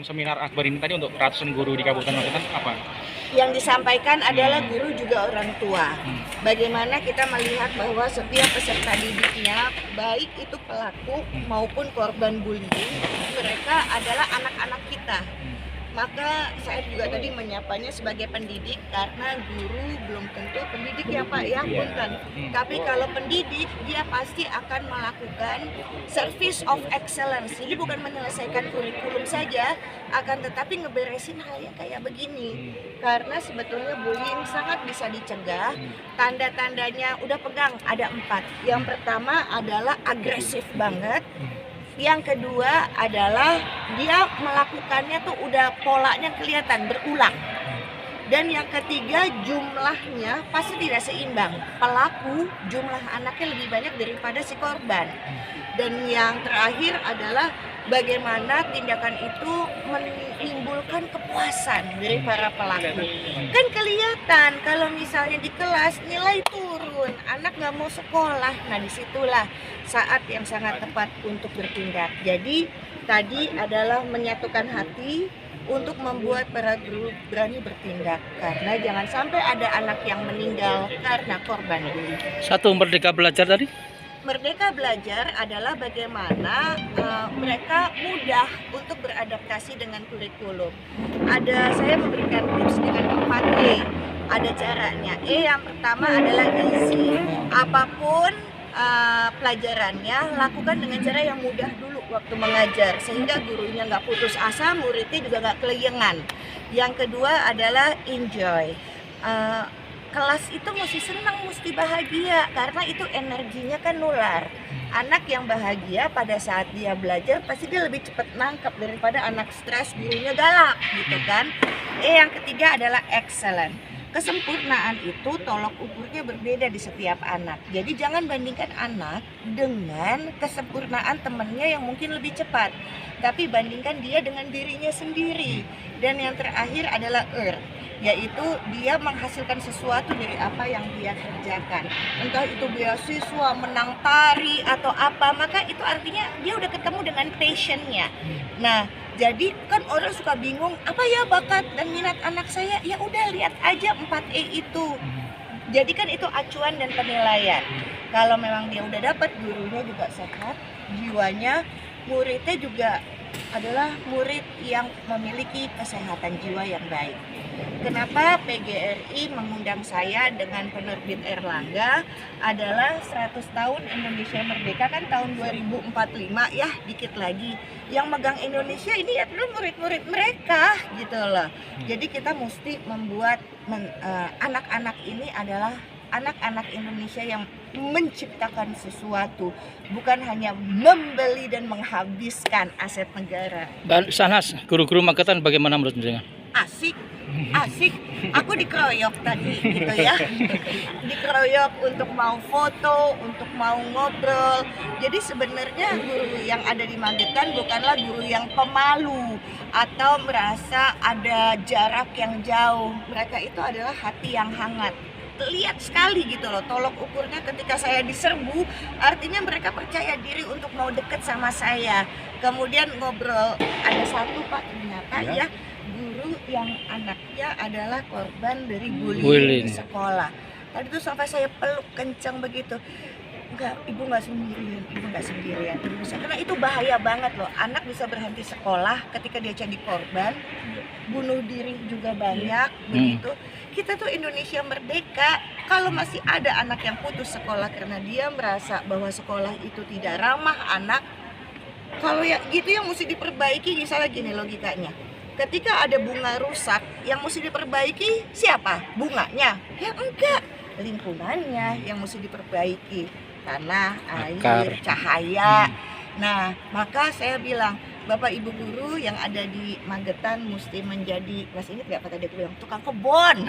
seminar akbar ini tadi untuk ratusan guru di Kabupaten Magetan apa? Yang disampaikan adalah guru juga orang tua. Bagaimana kita melihat bahwa setiap peserta didiknya, baik itu pelaku maupun korban bullying, mereka adalah anak-anak kita. Maka saya juga tadi menyapanya sebagai pendidik, karena guru belum tentu pendidik ya Pak ya, punten. Tapi kalau pendidik, dia pasti akan melakukan service of excellence. Jadi bukan menyelesaikan kurikulum saja, akan tetapi ngeberesin hal yang kayak begini. Karena sebetulnya bullying sangat bisa dicegah. Tanda-tandanya udah pegang ada 4. Yang pertama adalah agresif banget. Yang kedua adalah dia melakukannya tuh udah polanya kelihatan berulang. Dan yang ketiga, jumlahnya pasti tidak seimbang. Pelaku jumlah anaknya lebih banyak daripada si korban. Dan yang terakhir adalah bagaimana tindakan itu menimbulkan kepuasan dari para pelaku. Kan kelihatan kalau misalnya di kelas nilai turun, anak nggak mau sekolah. Nah disitulah saat yang sangat tepat untuk bertindak. Jadi tadi adalah menyatukan hati untuk membuat para guru berani bertindak, karena jangan sampai ada anak yang meninggal karena korban bullying. Satu, Merdeka Belajar tadi? Merdeka Belajar adalah bagaimana mereka mudah untuk beradaptasi dengan kurikulum. Saya memberikan tips dengan 4E. Ada caranya. Yang pertama adalah easy. Apapun pelajarannya, lakukan dengan cara yang mudah dulu waktu mengajar, sehingga gurunya nggak putus asa, muridnya juga nggak kelayangan. Yang kedua adalah enjoy. Kelas itu mesti senang, mesti bahagia, karena itu energinya kan nular. Anak yang bahagia pada saat dia belajar pasti dia lebih cepat nangkep daripada anak stres, gurunya galak gitu kan. Yang ketiga adalah excellent. Kesempurnaan itu tolok ukurnya berbeda di setiap anak. Jadi jangan bandingkan anak dengan kesempurnaan temannya yang mungkin lebih cepat, tapi bandingkan dia dengan dirinya sendiri. Dan yang terakhir adalah earn, yaitu dia menghasilkan sesuatu dari apa yang dia kerjakan. Entah itu beasiswa, menang tari atau apa, maka itu artinya dia udah ketemu dengan passionnya. Nah, jadi kan orang suka bingung, apa ya bakat dan minat anak saya? Ya udah, lihat aja 4E itu. Jadi kan itu acuan dan penilaian. Kalau memang dia udah dapat, gurunya juga sehat, jiwanya, muridnya juga adalah murid yang memiliki kesehatan jiwa yang baik. Kenapa PGRI mengundang saya dengan penerbit Erlangga adalah 100 tahun Indonesia Merdeka, kan tahun 2045 ya, dikit lagi. Yang megang Indonesia ini adalah murid-murid mereka gitu loh. Jadi kita mesti membuat anak-anak ini adalah anak-anak Indonesia yang menciptakan sesuatu, bukan hanya membeli dan menghabiskan aset negara. Sanas, guru-guru Magetan bagaimana menurut Anda? Asik. Aku dikeroyok tadi gitu ya. Dikeroyok untuk mau foto, untuk mau ngobrol. Jadi sebenarnya guru yang ada di Magetan bukanlah guru yang pemalu atau merasa ada jarak yang jauh. Mereka itu adalah hati yang hangat. Lihat sekali gitu loh, tolok ukurnya ketika saya diserbu, artinya mereka percaya diri untuk mau deket sama saya. Kemudian ngobrol, ada satu Pak ternyata ya, guru yang anaknya adalah korban dari bullying di sekolah. Tadi tuh sampai saya peluk kencang begitu. Enggak, ibu nggak sendirian, ibu bisa, karena itu bahaya banget loh. Anak bisa berhenti sekolah ketika dia jadi korban, bunuh diri juga banyak begitu. Kita tuh Indonesia merdeka, kalau masih ada anak yang putus sekolah karena dia merasa bahwa sekolah itu tidak ramah anak, kalau ya gitu yang mesti diperbaiki. Misalnya gini logikanya, ketika ada bunga rusak, yang mesti diperbaiki siapa? Bunganya? Ya enggak, lingkungannya yang mesti diperbaiki, tanah, air, cahaya. Nah, maka saya bilang, Bapak Ibu guru yang ada di Magetan mesti menjadi, Mas ini nggak kata dia bilang, tukang kebon.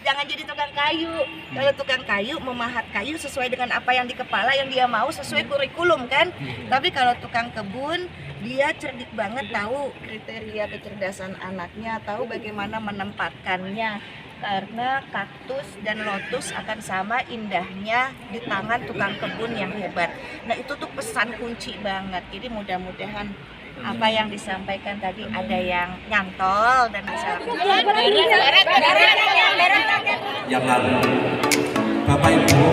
Jangan jadi tukang kayu. Kalau tukang kayu, memahat kayu sesuai dengan apa yang di kepala, yang dia mau sesuai kurikulum kan. Tapi kalau tukang kebun, dia cerdik banget, tahu kriteria kecerdasan anaknya, tahu bagaimana menempatkannya. Karena kaktus dan lotus akan sama indahnya di tangan tukang kebun yang hebat. Nah itu tuh pesan kunci banget. Jadi mudah-mudahan apa yang disampaikan tadi ada yang nyantol dan bisa yang lalu. Bapak Ibu,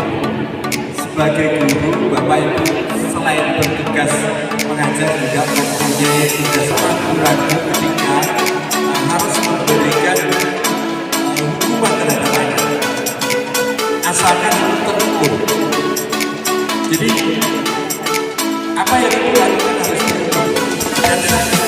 sebagai guru, Bapak Ibu selain bertugas mengajar juga mempunyai tugas ragu-ragu ketika harus memberikan hukuman terhadap anak. Asalkan itu terukur. Jadi apa yang kita lakukan harus terukur. Dan